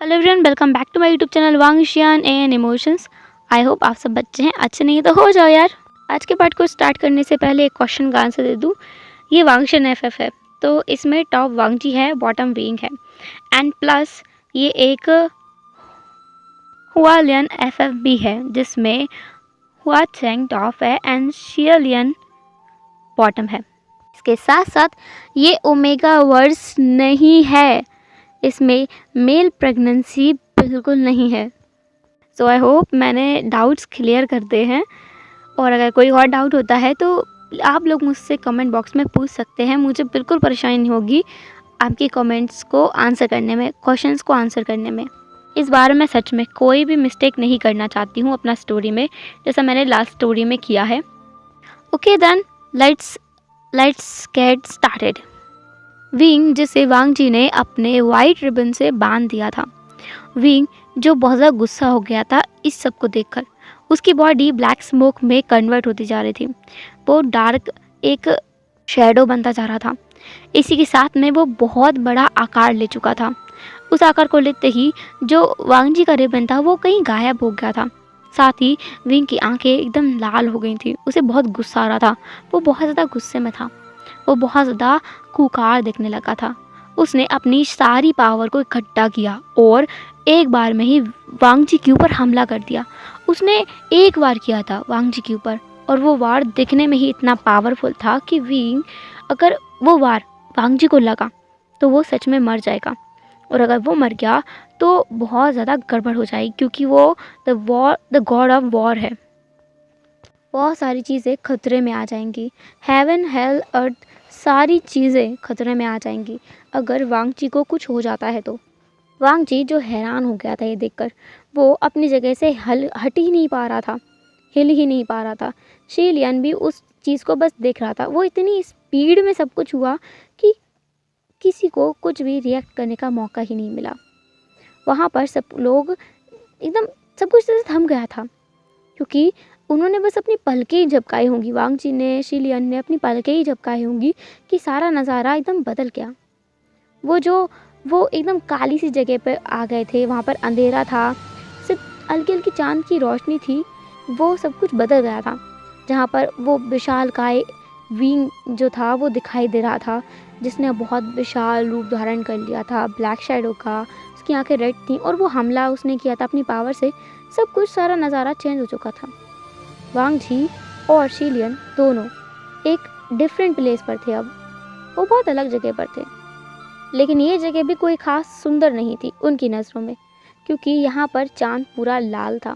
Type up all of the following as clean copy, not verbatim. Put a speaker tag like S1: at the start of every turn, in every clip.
S1: Hello everyone, welcome back to my YouTube channel वांगशियान and emotions. I hope आप सब बच्चे हैं, अच्छे नहीं तो हो जाओ यार। आज के पार्ट को स्टार्ट करने से पहले एक क्वेश्चन का आंसर दे दूँ। ये वांगशियान एफएफ है, तो इसमें टॉप वांगजी है, बॉटम विंग है, एंड प्लस ये एक हुआलियन एफएफ भी है जिसमें हुआ चेंग टॉप है एंड शियलियन बॉटम है। इसके साथ साथ ये ओमेगा वर्स नहीं है, इसमें मेल प्रेगनेंसी बिल्कुल नहीं है। सो आई होप मैंने डाउट्स क्लियर कर दे हैं, और अगर कोई और डाउट होता है तो आप लोग मुझसे कमेंट बॉक्स में पूछ सकते हैं। मुझे बिल्कुल परेशानी नहीं होगी आपके कमेंट्स को आंसर करने में, क्वेश्चंस को आंसर करने में। इस बार मैं सच में कोई भी मिस्टेक नहीं करना चाहती हूँ अपना स्टोरी में, जैसा मैंने लास्ट स्टोरी में किया है। Okay then let's get started. Wing, जिसे वांगजी ने अपने वाइट रिबन से बांध दिया था। विंग जो बहुत ज़्यादा गुस्सा हो गया था इस सब को देखकर। उसकी बॉडी ब्लैक स्मोक में कन्वर्ट होती जा रही थी। वो डार्क एक शैडो बनता जा रहा था। इसी के साथ में वो बहुत बड़ा आकार ले चुका था। उस आकार को लेते ही जो वांगजी का रिबन था वो कहीं गायब हो गया था। साथ ही विंग की आंखें एकदम लाल हो गई थी। उसे बहुत गुस्सा आ रहा था, वो बहुत ज़्यादा गुस्से में था, वो बहुत ज़्यादा खूंखार दिखने लगा था। उसने अपनी सारी पावर को इकट्ठा किया और एक बार में ही वांगजी के ऊपर हमला कर दिया। उसने एक बार किया था वांगजी के ऊपर, और वो वार दिखने में ही इतना पावरफुल था कि विंग, अगर वो वार वांगजी को लगा तो वो सच में मर जाएगा, और अगर वो मर गया तो बहुत ज़्यादा गड़बड़ हो जाएगी, क्योंकि वो द गॉड ऑफ वॉर है। बहुत सारी चीज़ें खतरे में आ जाएंगी। हेवन, हेल, अर्थ, सारी चीज़ें खतरे में आ जाएंगी अगर वांगजी को कुछ हो जाता है तो। वांगजी जो हैरान हो गया था ये देखकर, वो अपनी जगह से हट ही नहीं पा रहा था, हिल ही नहीं पा रहा था। शिलियन भी उस चीज़ को बस देख रहा था। वो इतनी स्पीड में सब कुछ हुआ कि किसी को कुछ भी रिएक्ट करने का मौका ही नहीं मिला। वहाँ पर सब लोग एकदम, सब कुछ थम गया था, क्योंकि उन्होंने बस अपनी पलकें ही झपकाई होंगी। वांगजी ने, शिलियन ने अपनी पलकें ही झपकाई होंगी कि सारा नज़ारा एकदम बदल गया। वो एकदम काली सी जगह पर आ गए थे। वहाँ पर अंधेरा था, सिर्फ हल्की हल्की चांद की रोशनी थी। वो सब कुछ बदल गया था। जहाँ पर वो विशालकाय विंग जो था वो दिखाई दे रहा था, जिसने बहुत विशाल रूप धारण कर लिया था ब्लैक शैडो का। उसकी आंखें रेड थी और वो हमला उसने किया था अपनी पावर से। सब कुछ, सारा नज़ारा चेंज हो चुका था। वांगजी और शिलियन दोनों एक डिफरेंट प्लेस पर थे। अब वो बहुत अलग जगह पर थे, लेकिन ये जगह भी कोई ख़ास सुंदर नहीं थी उनकी नज़रों में, क्योंकि यहाँ पर चांद पूरा लाल था।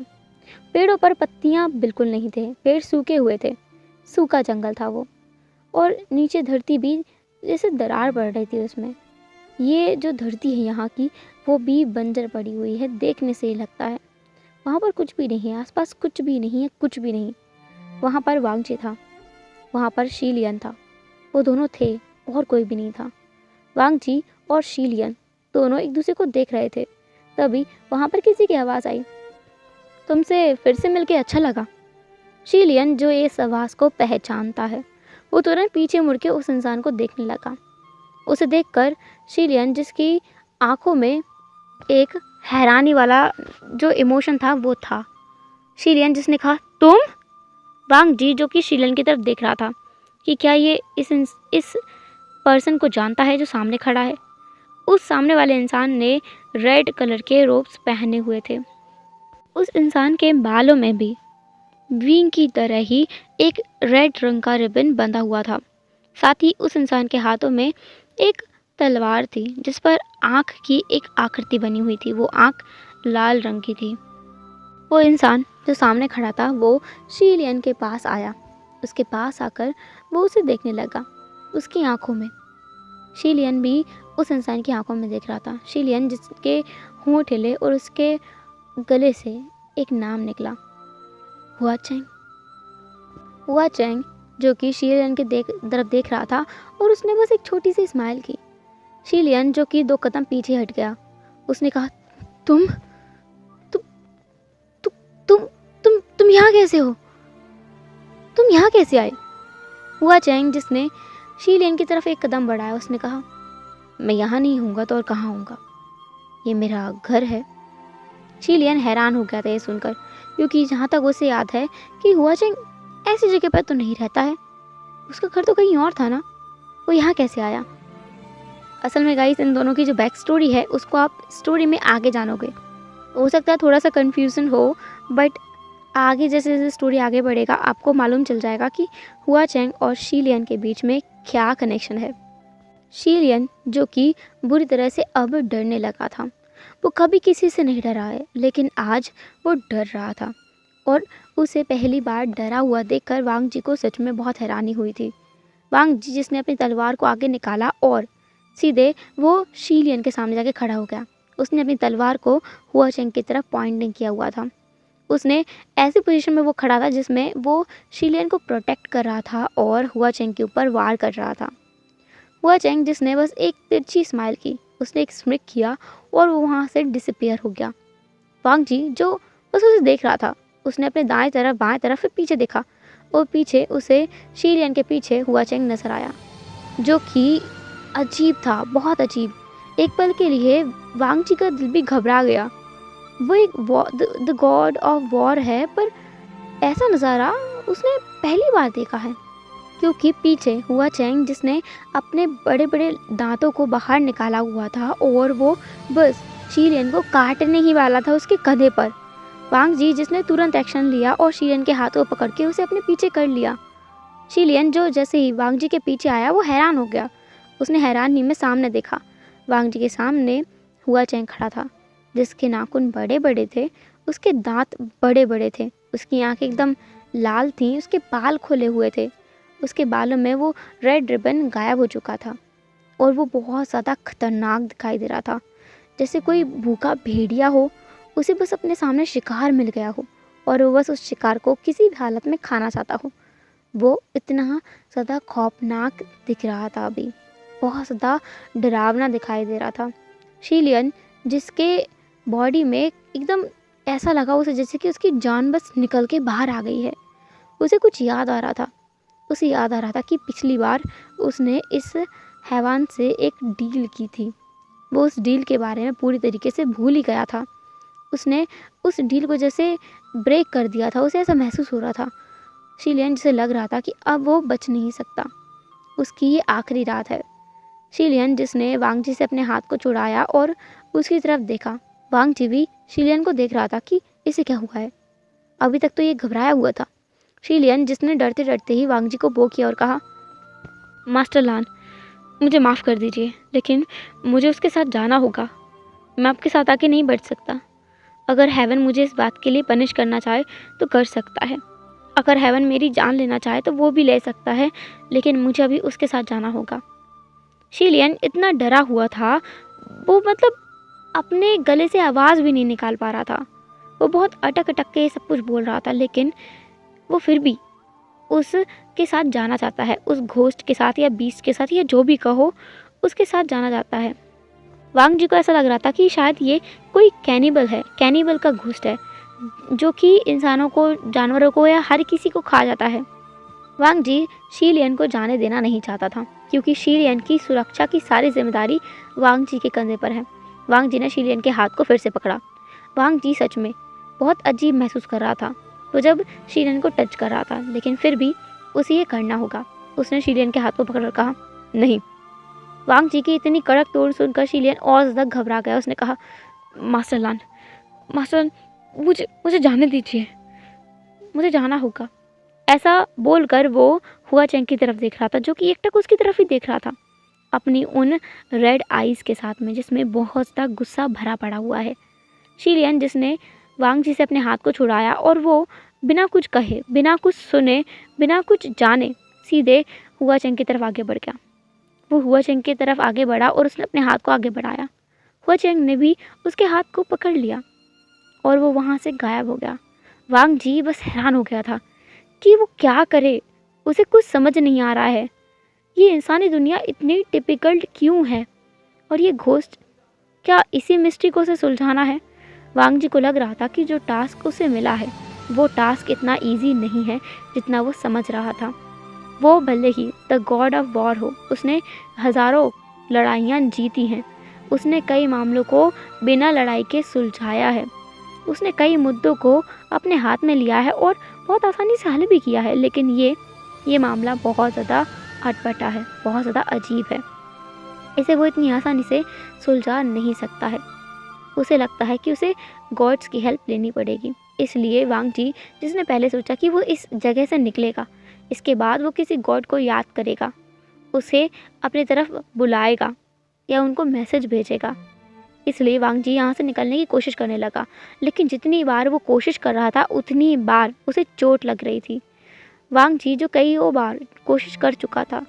S1: पेड़ों पर पत्तियाँ बिल्कुल नहीं थे, पेड़ सूखे हुए थे, सूखा जंगल था वो। और नीचे धरती भी जैसे दरार पड़ रही थी उसमें। ये जो धरती है यहाँ की, वो भी बंजर पड़ी हुई है, देखने से ही लगता है। वहाँ पर कुछ भी नहीं है, आसपास कुछ भी नहीं है, कुछ भी नहीं। वहाँ पर वांगजी था, वहाँ पर शिलियन था, वो दोनों थे और कोई भी नहीं था। वांगजी और शिलियन दोनों एक दूसरे को देख रहे थे। तभी वहाँ पर किसी की आवाज़ आई, तुमसे फिर से मिलके अच्छा लगा। शिलियन, जो इस आवाज़ को पहचानता है, वो तुरंत पीछे मुड़ के उस इंसान को देखने लगा। उसे देखकर शिलियन, जिसकी आंखों में एक हैरानी वाला जो इमोशन था वो था। शिलियन, जिसने कहा तुम। वांगजी, जो कि शिलियन की तरफ देख रहा था कि क्या ये इस पर्सन को जानता है जो सामने खड़ा है। उस सामने वाले इंसान ने रेड कलर के रोब्स पहने हुए थे। उस इंसान के बालों में भी विंग की तरह ही एक रेड रंग का रिबन बंधा हुआ था। साथ ही उस इंसान के हाथों में एक तलवार थी, जिस पर आँख की एक आकृति बनी हुई थी। वो आँख लाल रंग की थी। वो इंसान जो सामने खड़ा था वो शिलियन के पास आया। उसके पास आकर वो उसे देखने लगा, उसकी आंखों में। शिलियन भी उस इंसान की आंखों में देख रहा था। शिलियन, जिसके होंठ हिले और उसके गले से एक नाम निकला, हुआ चेंग। हुआ चेंग, जो कि शिलियन के तरफ देख रहा था, और उसने बस एक छोटी सी स्माइल की। शिलियन, जो कि 2 कदम पीछे हट गया, उसने कहा, तुम तुम यहाँ कैसे हो? तुम यहाँ कैसे आए? हुआ चेंग, जिसने शिलियन की तरफ एक कदम बढ़ाया, उसने कहा, मैं यहाँ नहीं हूँगा तो और कहाँ हूँगा? ये मेरा घर है। शीलियन हैरान हो गया था ये सुनकर, क्योंकि जहाँ तक उसे याद है कि हुआ चेंग ऐसी जगह पर तो नहीं रहता है, उसका घर तो कहीं और था ना, वो यहाँ कैसे आया। असल में गाइस इन दोनों की जो बैक स्टोरी है उसको आप स्टोरी में आगे जानोगे। हो सकता है थोड़ा सा कन्फ्यूज़न हो, बट आगे जैसे जैसे स्टोरी आगे बढ़ेगा आपको मालूम चल जाएगा कि हुआ चेंग और शीलियन के बीच में क्या कनेक्शन है। शीलियन जो कि बुरी तरह से अब डरने लगा था, वो कभी किसी से नहीं डरा है, लेकिन आज वो डर रहा था और उसे पहली बार डरा हुआ देखकर वांग जी को सच में बहुत हैरानी हुई थी। वांग जी जिसने अपनी तलवार को आगे निकाला और सीधे वो शीलियन के सामने जाके खड़ा हो गया। उसने अपनी तलवार को हुआ चेंग की तरफ पॉइंटिंग किया हुआ था। उसने ऐसी पोजीशन में वो खड़ा था जिसमें वो शीलियन को प्रोटेक्ट कर रहा था और हुआ चेंग के ऊपर वार कर रहा था। हुआ चेंग जिसने बस एक तिरछी स्माइल की, उसने एक स्मिक किया और वो वहाँ से डिसअपियर हो गया। वांग जी जो बस उसे देख रहा था, उसने अपने दाएं तरफ बाएं तरफ फिर पीछे देखा और पीछे उसे शीलियन के पीछे हुआ चेंग नजर आया, जो कि अजीब था, बहुत अजीब। एक पल के लिए वांग जी का दिल भी घबरा गया। वो एक द गॉड ऑफ वॉर है, पर ऐसा नज़ारा उसने पहली बार देखा है, क्योंकि पीछे हुआ चेंग जिसने अपने बड़े बड़े दांतों को बाहर निकाला हुआ था और वो बस शीलियन को काटने ही वाला था उसके कंधे पर। वांग जी जिसने तुरंत एक्शन लिया और शीलियन के हाथों को पकड़ के उसे अपने पीछे कर लिया। शीलियन जो जैसे ही वांग जी के पीछे आया वो हैरान हो गया। उसने हैरानी में सामने देखा, वांग जी के सामने हुआ चेंग खड़ा था, जिसके नाखून बड़े बड़े थे, उसके दांत बड़े बड़े थे, उसकी आंखें एकदम लाल थीं, उसके बाल खुले हुए थे, उसके बालों में वो रेड रिबन गायब हो चुका था और वो बहुत ज़्यादा खतरनाक दिखाई दे रहा था, जैसे कोई भूखा भेड़िया हो, उसे बस अपने सामने शिकार मिल गया हो और वो बस उस शिकार को किसी भी हालत में खाना चाहता हो। वो इतना ज़्यादा खौफनाक दिख रहा था, अभी बहुत ज़्यादा डरावना दिखाई दे रहा था। शीलियन जिसके बॉडी में एकदम ऐसा लगा उसे जैसे कि उसकी जान बस निकल के बाहर आ गई है। उसे कुछ याद आ रहा था, उसे याद आ रहा था कि पिछली बार उसने इस हैवान से एक डील की थी। वो उस डील के बारे में पूरी तरीके से भूल ही गया था। उसने उस डील को जैसे ब्रेक कर दिया था, उसे ऐसा महसूस हो रहा था। शीलियन जिसे लग रहा था कि अब वो बच नहीं सकता, उसकी ये आखिरी रात है। शीलियन जिसने वांग जी से अपने हाथ को छुड़ाया और उसकी तरफ देखा, वांग जी भी शीलियन को देख रहा था कि इसे क्या हुआ है। अभी तक तो ये घबराया हुआ था। शीलियन जिसने डरते डरते ही वांग जी को बो किया और कहा, मास्टर लान मुझे माफ़ कर दीजिए, लेकिन मुझे उसके साथ जाना होगा। मैं आपके साथ आके नहीं बैठ सकता। अगर हेवन मुझे इस बात के लिए पनिश करना चाहे तो कर सकता है, अगर हेवन मेरी जान लेना चाहे तो वो भी ले सकता है, लेकिन मुझे अभी उसके साथ जाना होगा। शीलियन इतना डरा हुआ था, वो मतलब अपने गले से आवाज़ भी नहीं निकाल पा रहा था। वो बहुत अटक अटक के सब कुछ बोल रहा था, लेकिन वो फिर भी उसके साथ जाना चाहता है, उस घोस्ट के साथ या बीस्ट के साथ या जो भी कहो, उसके साथ जाना चाहता है। वांग जी को ऐसा लग रहा था कि शायद ये कोई कैनिबल है, कैनिबल का घोस्ट है, जो कि इंसानों को, जानवरों को या हर किसी को खा जाता है। वांग जी शीलियन को जाने देना नहीं चाहता था, क्योंकि शीलियन की सुरक्षा की सारी जिम्मेदारी वांग जी के कंधे पर है। वांग जी ने शीलियन के हाथ को फिर से पकड़ा। वांग जी सच में बहुत अजीब महसूस कर रहा था वो जब शीलियन को टच कर रहा था, लेकिन फिर भी उसे ये करना होगा। उसने शीलियन के हाथ को पकड़कर कहा, नहीं। वांग जी की इतनी कड़क तोड़ सुनकर शीलियन और ज़्यादा घबरा गया। उसने कहा, मास्टर लान मुझे जाने दीजिए, मुझे जाना होगा। ऐसा बोलकर वो हुआ चेंग की तरफ देख रहा था, जो कि एकटक उसकी तरफ ही देख रहा था, अपनी उन रेड आइज़ के साथ में, जिसमें बहुत ज़्यादा गुस्सा भरा पड़ा हुआ है। शीलियन जिसने वांग जी से अपने हाथ को छुड़ाया और वो बिना कुछ कहे, बिना कुछ सुने, बिना कुछ जाने सीधे हुआ चेंग की तरफ आगे बढ़ गया। वो हुआ चेंग की तरफ आगे बढ़ा और उसने अपने हाथ को आगे बढ़ाया। हुआ चेंग ने भी उसके हाथ को पकड़ लिया और वो वहाँ से गायब हो गया। वांग जी बस हैरान हो गया था कि वो क्या करे, उसे कुछ समझ नहीं आ रहा है। ये इंसानी दुनिया इतनी टिपिकल क्यों है और ये घोस्ट, क्या इसी मिस्ट्री को उसे सुलझाना है? वांग जी को लग रहा था कि जो टास्क उसे मिला है वो टास्क इतना इजी नहीं है जितना वो समझ रहा था। वो भले ही द गॉड ऑफ वॉर हो, उसने हज़ारों लड़ाइयाँ जीती हैं, उसने कई मामलों को बिना लड़ाई के सुलझाया है। उसने कई मुद्दों को अपने हाथ में लिया है और बहुत आसानी से हल भी किया है, लेकिन ये मामला बहुत ज़्यादा अटपटा है, बहुत ज़्यादा अजीब है। इसे वो इतनी आसानी से सुलझा नहीं सकता है। उसे लगता है कि उसे गॉड्स की हेल्प लेनी पड़ेगी। इसलिए वांग जी, जिसने पहले सोचा कि वो इस जगह से निकलेगा, इसके बाद वो किसी गॉड को याद करेगा, उसे अपनी तरफ बुलाएगा या उनको मैसेज भेजेगा, इसलिए वांग जी यहाँ से निकलने की कोशिश करने लगा। लेकिन जितनी बार वो कोशिश कर रहा था, उतनी बार उसे चोट लग रही थी। वांग जी, जो कई बार कोशिश कर चुका था,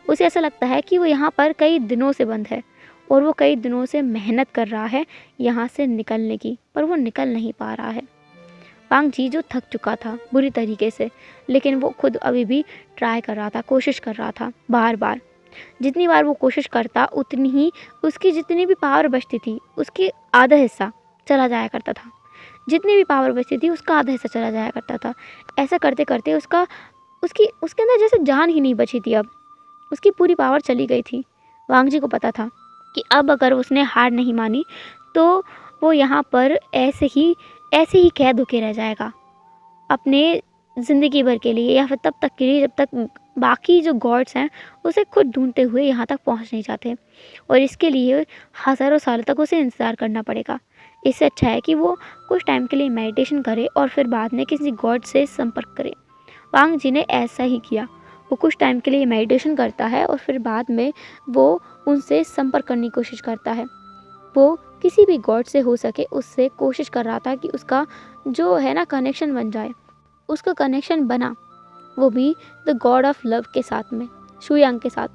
S1: उसे ऐसा लगता है कि वो यहाँ पर कई दिनों से बंद है और वो कई दिनों से मेहनत कर रहा है यहाँ से निकलने की, पर वो निकल नहीं पा रहा है। वांग जी जो थक चुका था बुरी तरीके से, लेकिन वो खुद अभी भी ट्राई कर रहा था, कोशिश कर रहा था बार बार। जितनी बार वो कोशिश करता, उतनी ही उसकी जितनी भी पावर बचती थी, उसकी आधा हिस्सा चला जाया करता था। जितनी भी पावर बचती थी, उसका आधा हिस्सा चला जाया करता था। ऐसा करते करते उसके अंदर जैसे जान ही नहीं बची थी। अब उसकी पूरी पावर चली गई थी। वांग जी को पता था कि अब अगर उसने हार नहीं मानी तो वो यहाँ पर ऐसे ही कैद होके रह जाएगा अपने ज़िंदगी भर के लिए, या फिर तब तक के लिए जब तक बाकी जो गॉड्स हैं उसे खुद ढूंढते हुए यहाँ तक पहुँच नहीं जाते, और इसके लिए हज़ारों साल तक उसे इंतज़ार करना पड़ेगा। इससे अच्छा है कि वो कुछ टाइम के लिए मेडिटेशन करे और फिर बाद में किसी गॉड से संपर्क करे। वांग जी ने ऐसा ही किया। वो कुछ टाइम के लिए मेडिटेशन करता है और फिर बाद में वो उनसे संपर्क करने की कोशिश करता है। वो किसी भी गॉड से हो सके उससे कोशिश कर रहा था कि उसका जो है ना कनेक्शन बन जाए। उसका कनेक्शन बना, वो भी द गॉड ऑफ लव के साथ में, शुयांग के साथ।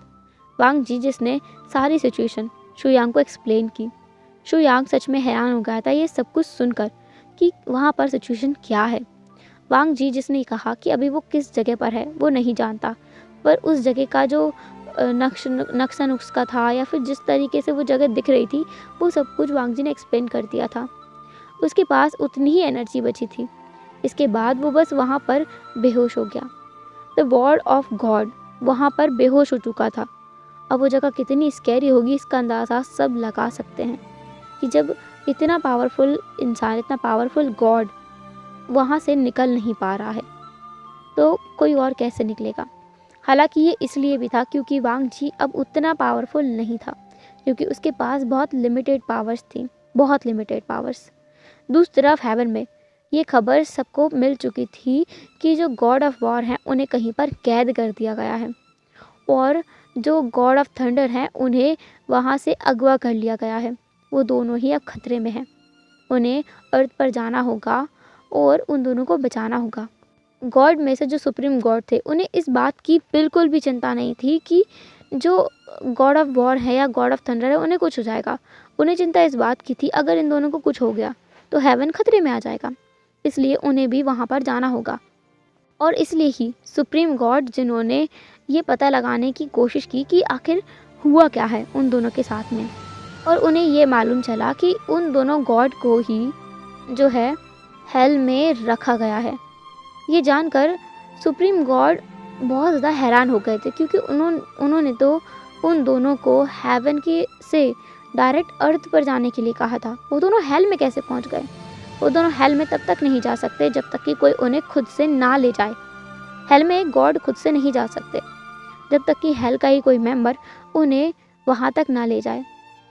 S1: वांग जी, जिसने सारी सिचुएशन शुयांग को एक्सप्लेन की। शुयांग सच में हैरान हो गया था ये सब कुछ सुनकर कि वहाँ पर सिचुएशन क्या है। वांग जी, जिसने कहा कि अभी वो किस जगह पर है वो नहीं जानता, पर उस जगह का जो नक्शा नुस्खा था या फिर जिस तरीके से वो जगह दिख रही थी, वो सब कुछ वांग जी ने एक्सप्लेन कर दिया था। उसके पास उतनी ही एनर्जी बची थी। इसके बाद वो बस वहाँ पर बेहोश हो गया। द वर्ड ऑफ गॉड वहाँ पर बेहोश हो चुका था। अब वो जगह कितनी स्कैरी होगी इसका अंदाज़ा सब लगा सकते हैं कि जब इतना पावरफुल इंसान, इतना पावरफुल गॉड वहाँ से निकल नहीं पा रहा है, तो कोई और कैसे निकलेगा। हालांकि ये इसलिए भी था क्योंकि वांग जी अब उतना पावरफुल नहीं था, क्योंकि उसके पास बहुत लिमिटेड पावर्स थी, बहुत लिमिटेड पावर्स। दूसरी तरफ हेवन में ये खबर सबको मिल चुकी थी कि जो गॉड ऑफ वॉर हैं उन्हें कहीं पर कैद कर दिया गया है, और जो गॉड ऑफ थंडर हैं उन्हें वहाँ से अगवा कर लिया गया है। वो दोनों ही अब खतरे में हैं। उन्हें अर्थ पर जाना होगा और उन दोनों को बचाना होगा। गॉड में से जो सुप्रीम गॉड थे, उन्हें इस बात की बिल्कुल भी चिंता नहीं थी कि जो गॉड ऑफ वॉर है या गॉड ऑफ थंडर है उन्हें कुछ हो जाएगा। उन्हें चिंता इस बात की थी अगर इन दोनों को कुछ हो गया तो हेवन खतरे में आ जाएगा, इसलिए उन्हें भी वहाँ पर जाना होगा। और इसलिए ही सुप्रीम गॉड, जिन्होंने ये पता लगाने की कोशिश की कि आखिर हुआ क्या है उन दोनों के साथ में, और उन्हें ये मालूम चला कि उन दोनों गॉड को ही जो है हेल में रखा गया है। ये जानकर सुप्रीम गॉड बहुत ज़्यादा हैरान हो गए थे, क्योंकि उन्होंने तो उन दोनों को हेवन के से डायरेक्ट अर्थ पर जाने के लिए कहा था। वो दोनों हेल में कैसे पहुंच गए? वो दोनों हेल में तब तक नहीं जा सकते जब तक कि कोई उन्हें खुद से ना ले जाए। हेल में एक गॉड खुद से नहीं जा सकते जब तक कि हेल का ही कोई मेंबर उन्हें वहाँ तक ना ले जाए।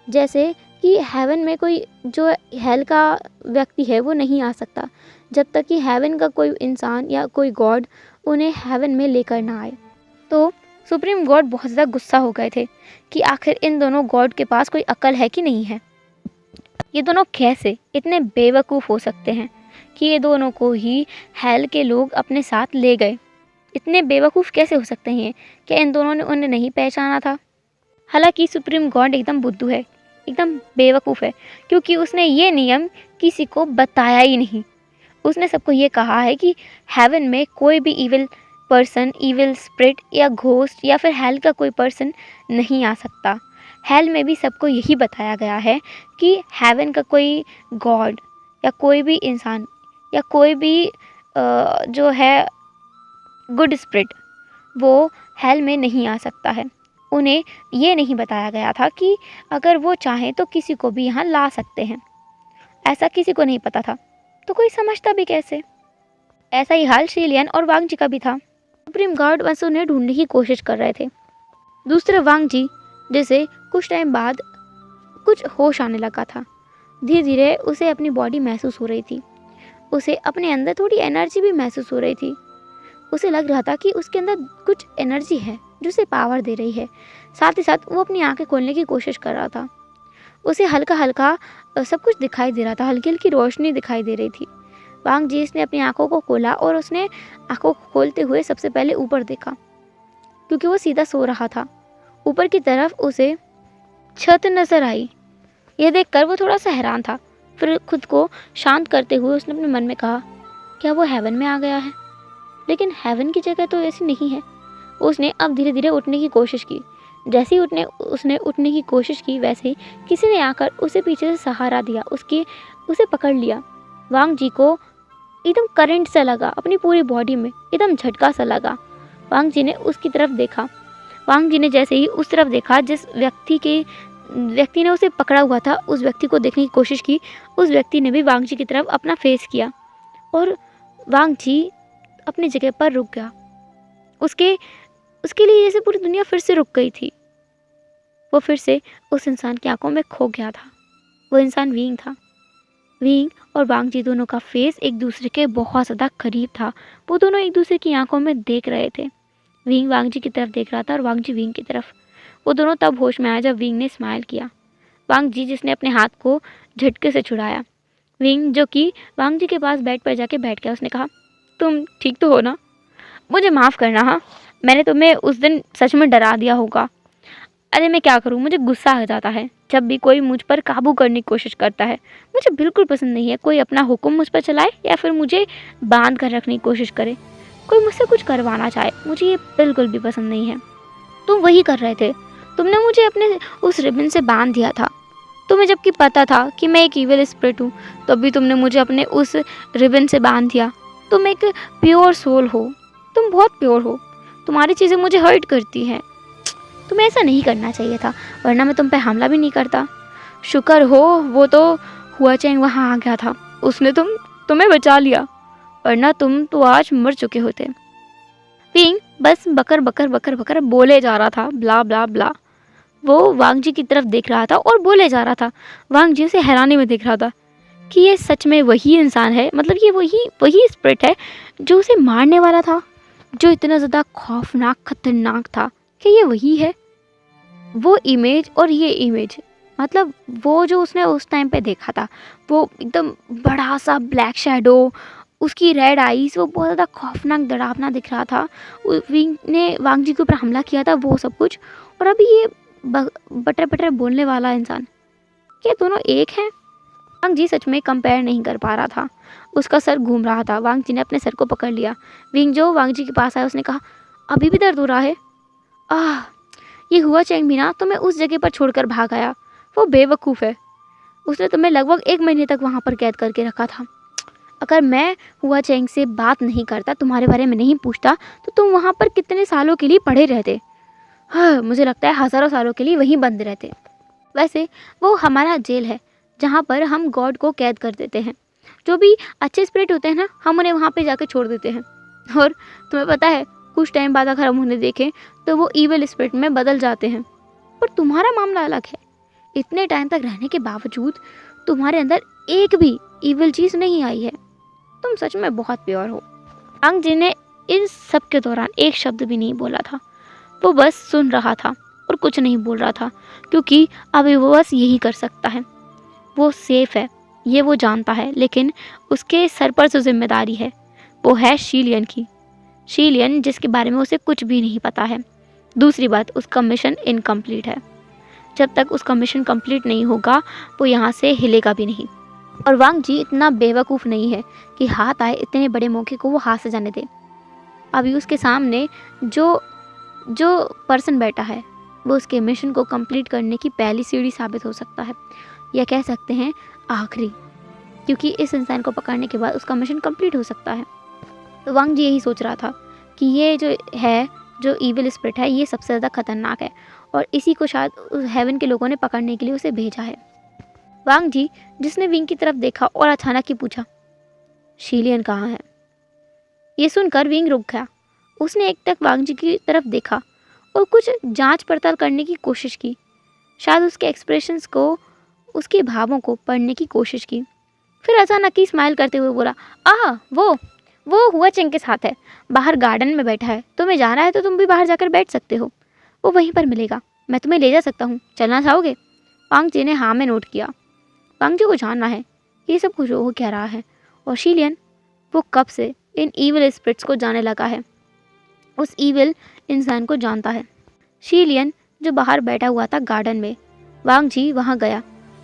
S1: जैसे कि हेवन में कोई जो हेल का व्यक्ति है वो नहीं आ सकता जब तक कि हेवन का कोई इंसान या कोई गॉड उन्हें हेवन में लेकर ना आए। तो सुप्रीम गॉड बहुत ज़्यादा गुस्सा हो गए थे कि आखिर इन दोनों गॉड के पास कोई अक्ल है कि नहीं है। ये दोनों कैसे इतने बेवकूफ़ हो सकते हैं कि ये दोनों को ही हेल के लोग अपने साथ ले गए। इतने बेवकूफ़ कैसे हो सकते हैं? क्या इन दोनों ने उन्हें नहीं पहचाना था? हालांकि सुप्रीम गॉड एकदम बुद्धू है, एकदम बेवकूफ़ है, क्योंकि उसने ये नियम किसी को बताया ही नहीं। उसने सबको ये कहा है कि हेवन में कोई भी इविल पर्सन, इविल स्पिरिट या घोस्ट या फिर हेल का कोई पर्सन नहीं आ सकता। हेल में भी सबको यही बताया गया है कि हेवन का कोई गॉड या कोई भी इंसान या कोई भी जो है गुड स्पिरिट वो हेल में नहीं आ सकता है। उन्हें ये नहीं बताया गया था कि अगर वो चाहें तो किसी को भी यहाँ ला सकते हैं। ऐसा किसी को नहीं पता था, तो कोई समझता भी कैसे। ऐसा ही हाल शीलियन और वांग जी का भी था। सुप्रीम गार्ड बस उन्हें ढूंढने की कोशिश कर रहे थे। दूसरे वांग जी, जिसे कुछ टाइम बाद कुछ होश आने लगा था, धीरे धीरे उसे अपनी बॉडी महसूस हो रही थी। उसे अपने अंदर थोड़ी एनर्जी भी महसूस हो रही थी। उसे लग रहा था कि उसके अंदर कुछ एनर्जी है जो उसे पावर दे रही है। साथ ही साथ वो अपनी आंखें खोलने की कोशिश कर रहा था। उसे हल्का हल्का सब कुछ दिखाई दे रहा था, हल्की हल्की रोशनी दिखाई दे रही थी। वांग जी ने अपनी आंखों को खोला और उसने आंखों को खोलते हुए सबसे पहले ऊपर देखा, क्योंकि वो सीधा सो रहा था। ऊपर की तरफ उसे छत नजर आई। यह देखकर वो थोड़ा सा हैरान था। फिर खुद को शांत करते हुए उसने अपने मन में कहा, क्या वो हेवन में आ गया है? लेकिन हेवन की जगह तो ऐसी नहीं है। उसने अब धीरे धीरे उठने की कोशिश की। जैसे ही उसने उठने की कोशिश की, वैसे ही किसी ने आकर उसे पीछे से सहारा दिया, उसे पकड़ लिया। वांग जी को एकदम करंट सा लगा, अपनी पूरी बॉडी में एकदम झटका सा लगा। वांग जी ने उसकी तरफ देखा। वांग जी ने जैसे ही उस तरफ देखा, जिस व्यक्ति ने उसे पकड़ा हुआ था, उस व्यक्ति को देखने की कोशिश की। उस व्यक्ति ने भी वांग जी की तरफ अपना फेस किया और वांग जी अपनी जगह पर रुक गया। उसके लिए जैसे पूरी दुनिया फिर से रुक गई थी। वो फिर से उस इंसान की आंखों में खो गया था। वो इंसान विंग था। विंग और वांग जी दोनों का फेस एक दूसरे के बहुत ज़्यादा करीब था। वो दोनों एक दूसरे की आंखों में देख रहे थे। विंग वांग जी की तरफ देख रहा था और वांग जी विंग की तरफ। वो दोनों तब होश में आए जब विंग ने स्माइल किया। वांग जी जिसने अपने हाथ को झटके से छुड़ाया। विंग जो कि वांग जी के पास बेड पर जाके बैठ गया। उसने कहा, तुम ठीक तो हो ना? मुझे माफ़ करना। हाँ, मैंने तुम्हें उस दिन सच में डरा दिया होगा। अरे मैं क्या करूँ, मुझे गुस्सा आ जाता है जब भी कोई मुझ पर काबू करने की कोशिश करता है। मुझे बिल्कुल पसंद नहीं है कोई अपना हुक्म मुझ पर चलाए या फिर मुझे बांध कर रखने की कोशिश करे, कोई मुझसे कुछ करवाना चाहे। मुझे ये बिल्कुल भी पसंद नहीं है। तुम वही कर रहे थे। तुमने मुझे अपने उस रिबन से बांध दिया था। तुम्हें जबकि पता था कि मैं एक इविल स्पिरिट हूँ, तब भी तुमने मुझे अपने उस रिबन से बांध दिया। तुम एक प्योर सोल हो। तुम बहुत प्योर हो। तुम्हारी चीज़ें मुझे हर्ट करती हैं। तुम्हें ऐसा नहीं करना चाहिए था, वरना मैं तुम पे हमला भी नहीं करता। शुक्र हो वो तो हुआ चैंग वहाँ आ गया था, उसने तुम्हें बचा लिया, वरना तुम तो आज मर चुके होते। विंग बस बकर बकर बकर बकर बोले जा रहा था, ब्ला ब्ला ब्ला। वो वांग जी की तरफ देख रहा था और बोले जा रहा था। वांग जी उसे हैरानी में देख रहा था कि ये सच में वही इंसान है, मतलब ये वही स्पिरिट है जो उसे मारने वाला था, जो इतना ज़्यादा खौफनाक खतरनाक था। कि ये वही है? वो इमेज और ये इमेज, मतलब वो जो उसने उस टाइम पे देखा था, वो एकदम बड़ा सा ब्लैक शैडो, उसकी रेड आईज, वो बहुत ज़्यादा खौफनाक डरावना दिख रहा था। विंग ने वांग जी के ऊपर हमला किया था, वो सब कुछ। और अभी ये बटर बटर बोलने वाला इंसान, ये दोनों एक हैं? वांग जी सच में कंपेयर नहीं कर पा रहा था। उसका सर घूम रहा था। वांग जी ने अपने सर को पकड़ लिया। विंग जो वांग जी के पास आया, उसने कहा, अभी भी दर्द हो रहा है? ये हुआ चैंग भी ना तुम्हें उस जगह पर छोड़कर भाग आया। वो बेवकूफ़ है। उसने तुम्हें लगभग 1 महीने तक वहाँ पर कैद करके रखा था। अगर मैं हुआ चैंग से बात नहीं करता, तुम्हारे बारे में नहीं पूछता, तो तुम वहाँ पर कितने सालों के लिए पड़े रहते। हाँ, मुझे लगता है हज़ारों सालों के लिए वहीं बंद रहते। वैसे वो हमारा जेल है जहाँ पर हम गॉड को कैद कर देते हैं। जो भी अच्छे स्पिरिट होते हैं ना, हम उन्हें वहाँ पे जाके छोड़ देते हैं। और तुम्हें पता है, कुछ टाइम बाद अगर हम उन्हें देखें तो वो ईविल स्पिरिट में बदल जाते हैं। पर तुम्हारा मामला अलग है। इतने टाइम तक रहने के बावजूद तुम्हारे अंदर एक भी ईविल चीज़ नहीं आई है। तुम सच में बहुत प्योर हो। वांग जी ने इन सब के दौरान एक शब्द भी नहीं बोला था। वो बस सुन रहा था और कुछ नहीं बोल रहा था, क्योंकि अभी वो बस यही कर सकता है। वो सेफ है, ये वो जानता है, लेकिन उसके सर पर जो जिम्मेदारी है वो है शीलियन की। शीलियन जिसके बारे में उसे कुछ भी नहीं पता है। दूसरी बात, उसका मिशन इनकम्प्लीट है। जब तक उसका मिशन कंप्लीट नहीं होगा, वो यहाँ से हिलेगा भी नहीं। और वांग जी इतना बेवकूफ़ नहीं है कि हाथ आए इतने बड़े मौके को वो हाथ से जाने दे। अभी उसके सामने जो पर्सन बैठा है, वो उसके मिशन को कंप्लीट करने की पहली सीढ़ी साबित हो सकता है, या कह सकते हैं आखिरी, क्योंकि इस इंसान को पकड़ने के बाद उसका मिशन कंप्लीट हो सकता है। तो वांग जी यही सोच रहा था कि ये जो है, जो ईविल स्पिरिट है ये सबसे ज़्यादा खतरनाक है और इसी को शायद हेवन के लोगों ने पकड़ने के लिए उसे भेजा है। वांग जी जिसने विंग की तरफ देखा और अचानक ही पूछा, शीलियन कहाँ है? ये सुनकर विंग रुक गया। उसने एक टक वांग जी की तरफ देखा और कुछ जांच पड़ताल करने की कोशिश की, शायद उसके एक्सप्रेशंस को, उसके भावों को पढ़ने की कोशिश की। फिर अचानक ही स्माइल करते हुए बोला, आह वो हुआ चेंग के साथ है, बाहर गार्डन में बैठा है। तुम्हें जाना है तो तुम भी बाहर जाकर बैठ सकते हो, वो वहीं पर मिलेगा। मैं तुम्हें ले जा सकता हूँ, चलना चाहोगे? वांग जी ने हाँ में नोट किया। वांग जी को जानना है ये सब कुछ वो कह रहा है और शीलियन वो कब से इन ईविल स्पिरिट्स को जाने लगा है, उस ईविल इंसान को जानता है। शीलियन जो बाहर बैठा हुआ था गार्डन में, वांग जी वहाँ गया।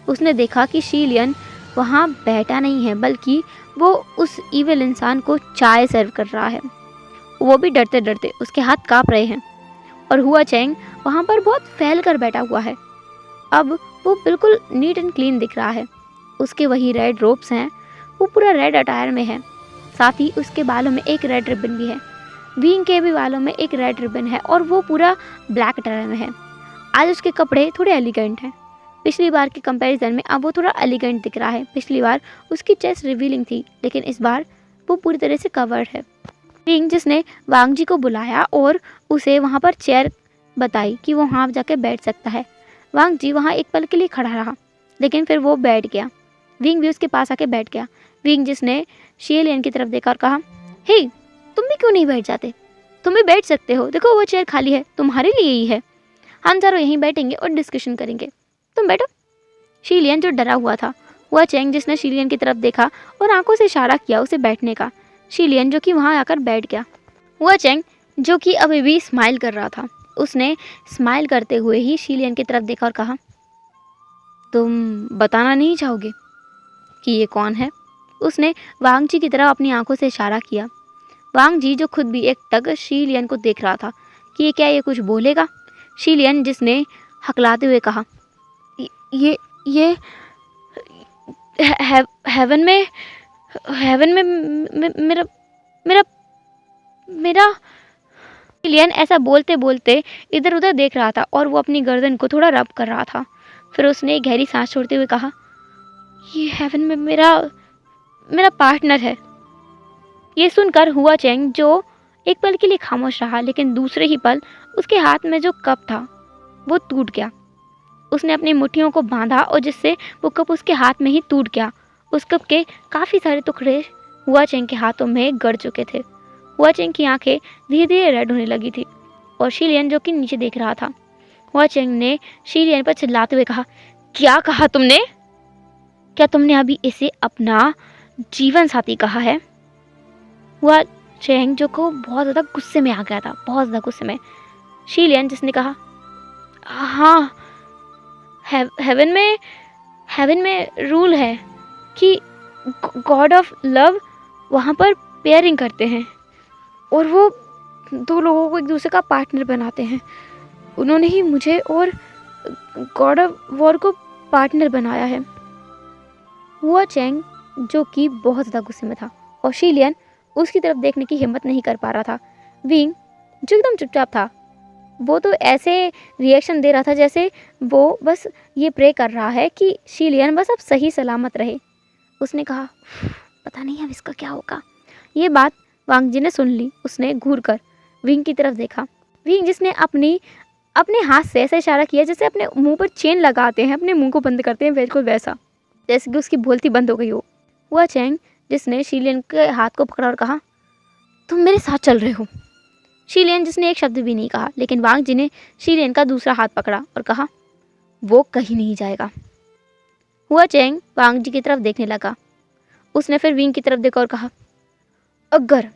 S1: उसने देखा कि शीलियन वहाँ बैठा नहीं है बल्कि वो उस ईविल इंसान को चाय सर्व कर रहा है, वो भी डरते डरते। उसके हाथ काँप रहे हैं और हुआ चेंग वहाँ पर बहुत फैल कर बैठा हुआ है। अब वो बिल्कुल नीट एंड क्लीन दिख रहा है। उसके वही रेड रोब्स हैं, वो पूरा रेड अटायर में है, साथ ही उसके बालों में एक रेड रिबन भी है। विंग के भी बालों में एक रेड रिबन है और वो पूरा ब्लैक अटायर में है। आज उसके कपड़े थोड़े एलिगेंट हैं, पिछली बार के कंपैरिजन में अब वो थोड़ा एलिगेंट दिख रहा है। पिछली बार उसकी चेस्ट रिवीलिंग थी, लेकिन इस बार वो पूरी तरह से कवर्ड है। विंग जिसने वांग जी को बुलाया और उसे वहाँ पर चेयर बताई कि वो वहाँ जाके बैठ सकता है। वांग जी वहाँ एक पल के लिए खड़ा रहा, लेकिन फिर वो बैठ गया। विंग भी उसके पास आके बैठ गया। विंग जिसने शीलियन की तरफ देखा और कहा, हे तुम भी क्यों नहीं बैठ जाते? तुम भी बैठ सकते हो, देखो वो चेयर खाली है, तुम्हारे लिए ही है। हम चारों यहीं बैठेंगे और डिस्कशन करेंगे, तुम बैठो। शीलियन जो डरा हुआ था, हुआ चेंग जिसने शीलियन की तरफ देखा और आंखों से इशारा किया उसे बैठने का। शीलियन जो कि वहाँ आकर बैठ गया। हुआ चेंग जो कि अभी भी स्माइल कर रहा था, उसने स्माइल करते हुए ही शीलियन की तरफ देखा और कहा, तुम बताना नहीं चाहोगे कि ये कौन है? उसने वांग जी की तरफ अपनी आंखों से इशारा किया। वांग जी जो खुद भी एक टक शीलियन को देख रहा था कि ये क्या ये कुछ बोलेगा। शीलियन जिसने हकलाते हुए कहा, ये हेवन में मेरा शीलियन ऐसा बोलते बोलते इधर उधर देख रहा था और वो अपनी गर्दन को थोड़ा रब कर रहा था। फिर उसने गहरी सांस छोड़ते हुए कहा, ये हेवन में मेरा पार्टनर है। ये सुनकर हुआ चेंग जो एक पल के लिए खामोश रहा, लेकिन दूसरे ही पल उसके हाथ में जो कप था वो टूट गया। उसने अपनी मुट्ठियों को बांधा और जिससे वो कप उसके हाथ में ही टूट गया। उस कप के काफ़ी सारे टुकड़े हुआ चेंग के हाथों में गड़ चुके थे। हुआ चेंग की आंखें धीरे धीरे रेड होने लगी थी और शीलियन जो कि नीचे देख रहा था। हुआ चेंग ने शीलियन पर चिल्लाते हुए कहा, क्या कहा तुमने? क्या तुमने अभी इसे अपना जीवन साथी कहा है? हुआ चेंग जो को बहुत ज़्यादा गुस्से में आ गया था, बहुत ज़्यादा गुस्से में। शीलियन जिसने कहा, हाँ हेवन में रूल है कि गॉड ऑफ लव वहाँ पर पेयरिंग करते हैं और वो दो लोगों को एक दूसरे का पार्टनर बनाते हैं। उन्होंने ही मुझे और गॉड ऑफ वॉर को पार्टनर बनाया है। हुआ चेंग जो कि बहुत ज़्यादा गुस्से में था और शीलियन उसकी तरफ देखने की हिम्मत नहीं कर पा रहा था। विंग जो एकदम चुपचाप था, वो तो ऐसे रिएक्शन दे रहा था जैसे वो बस ये प्रे कर रहा है कि शीलियन बस अब सही सलामत रहे। उसने कहा, पता नहीं अब इसका क्या होगा। ये बात वांग जी ने सुन ली। उसने घूर कर विंग की तरफ देखा। विंग जिसने अपने हाथ से ऐसा इशारा किया जैसे अपने मुंह पर चेन लगाते हैं, अपने मुंह को बंद करते हैं, बिल्कुल वैसा, जैसे कि उसकी बोलती बंद हो गई हो। हुआ चेंग जिसने शीलियन के हाथ को पकड़ा और कहा, तुम मेरे साथ चल रहे हो। शीलियन जिसने एक शब्द भी नहीं कहा, लेकिन वांग जी ने शीलियन का दूसरा हाथ पकड़ा और कहा, वो कहीं नहीं जाएगा। हुआ चेंग वांग जी की तरफ देखने लगा। उसने फिर विंग की तरफ देखा और कहा, अगर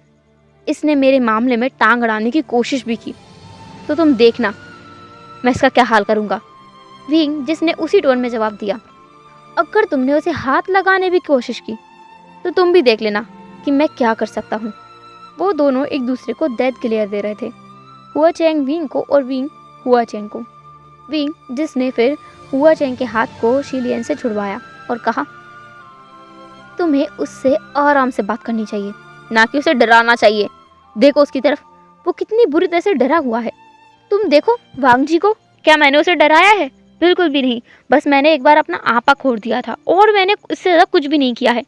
S1: इसने मेरे मामले में टांग अड़ाने की कोशिश भी की तो तुम देखना मैं इसका क्या हाल करूँगा। विंग जिसने उसी टोन में जवाब दिया, अगर तुमने उसे हाथ लगाने की कोशिश की तो तुम भी देख लेना कि मैं क्या कर सकता हूँ। वो दोनों एक दूसरे को डेथ क्लियर दे रहे थे, हुआ चेंग विंग को और विंग हुआ चेंग को। विंग जिसने फिर हुआ चेंग के हाथ को शीलियन से छुड़वाया और कहा, तुम्हें उससे आराम से बात करनी चाहिए, ना कि उसे डराना चाहिए। देखो उसकी तरफ, वो कितनी बुरी तरह से डरा हुआ है। तुम देखो वांग जी को, क्या मैंने उसे डराया है? बिल्कुल भी नहीं, बस मैंने एक बार अपना आपा खोल दिया था और मैंने इससे ज़्यादा कुछ भी नहीं किया है।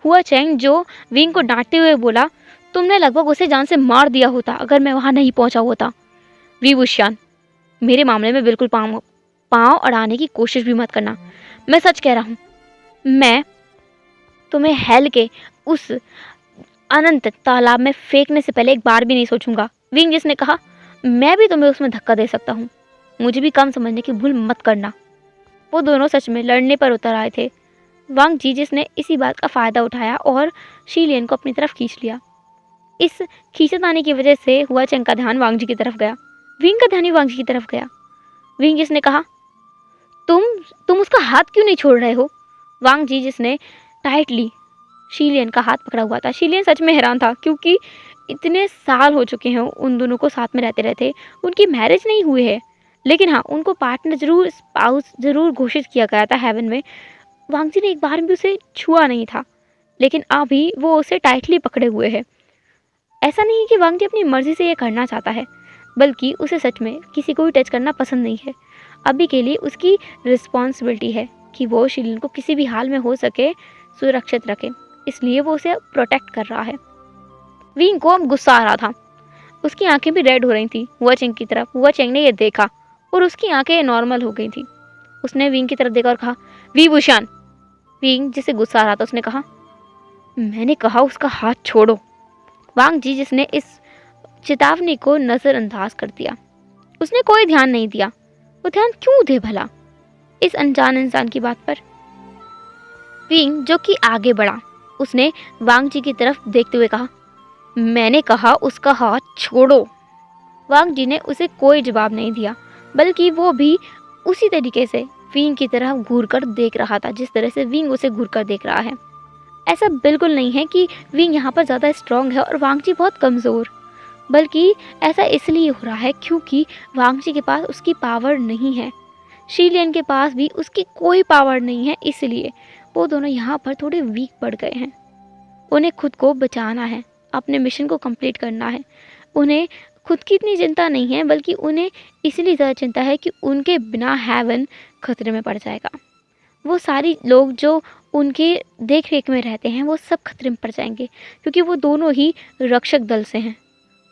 S1: हुआ चैंग जो विंग को डांटते हुए बोला, तुमने लगभग उसे जान से मार दिया होता अगर मैं वहाँ नहीं पहुँचा होता। वी बुशियान, मेरे मामले में बिल्कुल पाँव अड़ाने की कोशिश भी मत करना। मैं सच कह रहा हूँ, मैं तुम्हें हेल के उस अनंत तालाब में फेंकने से पहले एक बार भी नहीं सोचूंगा। विंग जिसने कहा, मैं भी तुम्हें उसमें धक्का दे सकता हूँ, मुझे भी कम समझने की भूल मत करना। वो दोनों सच में लड़ने पर उतर आए थे। वांग जी जिसने इसी बात का फ़ायदा उठाया और शीलियन को अपनी तरफ खींच लिया। इस खींचताने की वजह से हुआ चेंग का ध्यान वांग जी की तरफ गया, विंग का ध्यान भी वांग जी की तरफ गया। विंग जिसने कहा, तुम उसका हाथ क्यों नहीं छोड़ रहे हो? वांग जी जिसने टाइटली शीलियन का हाथ पकड़ा हुआ था। शीलियन सच में हैरान था क्योंकि इतने साल हो चुके हैं उन दोनों को साथ में रहते रहते। उनकी मैरिज नहीं हुई है, लेकिन हाँ उनको पार्टनर जरूर, स्पाउस जरूर घोषित किया गया था हेवन में। वांग जी ने एक बार भी उसे छुआ नहीं था, लेकिन अभी वो उसे टाइटली पकड़े हुए है। ऐसा नहीं है कि वांग जी अपनी मर्जी से ये करना चाहता है, बल्कि उसे सच में किसी को भी टच करना पसंद नहीं है। अभी के लिए उसकी रिस्पॉन्सिबिलिटी है कि वो शीलियन को किसी भी हाल में हो सके सुरक्षित रखे, इसलिए वो उसे प्रोटेक्ट कर रहा है। विंग को अब गुस्सा आ रहा था, उसकी आंखें भी रेड हो रही थी हुआ चेंग की तरफ। हुआ चेंग ने ये देखा और उसकी आंखें नॉर्मल हो गई थी। उसने विंग की तरफ देखा और कहा, वी बुशान। विंग जिसे गुस्सा आ रहा था उसने कहा, मैंने कहा उसका हाथ छोड़ो। वांग जी जिसने इस चेतावनी को नज़रअंदाज कर दिया, उसने कोई ध्यान नहीं दिया। वो ध्यान क्यों दे भला इस अनजान इंसान की बात पर? विंग जो कि आगे बढ़ा, उसने वांग जी की तरफ देखते हुए कहा, मैंने कहा उसका हाथ छोड़ो। वांग जी ने उसे कोई जवाब नहीं दिया, बल्कि वो भी उसी तरीके से विंग की तरफ घूर कर देख रहा था जिस तरह से विंग उसे घूर कर देख रहा है। ऐसा बिल्कुल नहीं है कि विंग यहाँ पर ज़्यादा स्ट्रांग है और वांग जी बहुत कमज़ोर, बल्कि ऐसा इसलिए हो रहा है क्योंकि वांग जी के पास उसकी पावर नहीं है, शीलियन के पास भी उसकी कोई पावर नहीं है, इसलिए वो दोनों यहाँ पर थोड़े वीक पड़ गए हैं। उन्हें खुद को बचाना है, अपने मिशन को कंप्लीट करना है। उन्हें खुद की इतनी चिंता नहीं है, बल्कि उन्हें इसलिए ज़्यादा चिंता है कि उनके बिना हेवन खतरे में पड़ जाएगा। वो सारी लोग जो उनके देख रेख में रहते हैं वो सब खतरे में पड़ जाएंगे, क्योंकि वो दोनों ही रक्षक दल से हैं।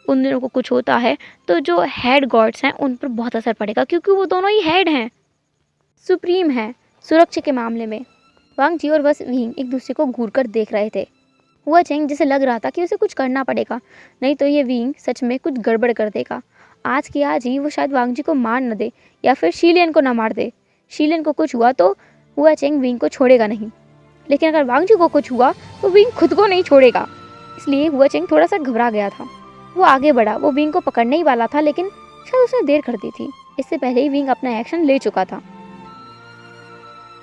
S1: उन दोनों को कुछ होता है तो जो हेड गॉड्स हैं उन पर बहुत असर पड़ेगा, क्योंकि वो दोनों ही हेड हैं, सुप्रीम हैं सुरक्षा के मामले में। वांग जी और बस विंग एक दूसरे को घूर कर देख रहे थे। हुआ चेंग जिसे लग रहा था कि उसे कुछ करना पड़ेगा, नहीं तो ये विंग सच में कुछ गड़बड़ कर देगा। आज की आज ही वो शायद वांग जी को मार न दे, या फिर शीलियन को ना मार दे। शीलियन को कुछ हुआ तो हुआ चेंग विंग को छोड़ेगा नहीं, लेकिन अगर वांग जी को कुछ हुआ तो विंग खुद को नहीं छोड़ेगा। इसलिए हुआ चेंग थोड़ा सा घबरा गया था। वो आगे बढ़ा, वो विंग को पकड़ने ही वाला था, लेकिन शायद उसने देर कर दी थी। इससे पहले ही विंग अपना एक्शन ले चुका था।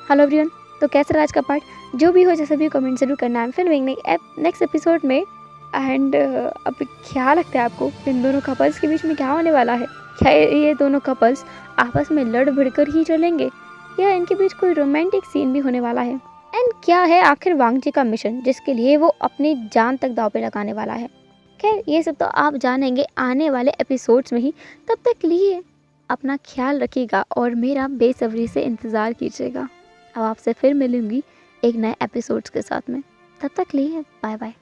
S1: हेलो एवरीवन, तो कैसा रहा आज का पार्ट? जो भी हो जैसा भी कमेंट जरूर करना है। फिर मिलेंगे नेक्स्ट एपिसोड में। एंड अब क्या लगता है आपको, इन दोनों कपल्स के बीच में क्या होने वाला है? क्या ये दोनों कपल्स आपस में लड़ भिड़कर ही चलेंगे, या इनके बीच कोई रोमांटिक सीन भी होने वाला है? एंड क्या है आखिर वांग जी का मिशन जिसके लिए वो अपनी जान तक दांव पे लगाने वाला है? खैर ये सब तो आप जानेंगे आने वाले एपिसोड्स में ही। तब तक लिए अपना ख्याल रखिएगा और मेरा बेसब्री से इंतज़ार कीजिएगा। अब आपसे फिर मिलूंगी एक नए एपिसोड्स के साथ में। तब तक लिए बाय बाय।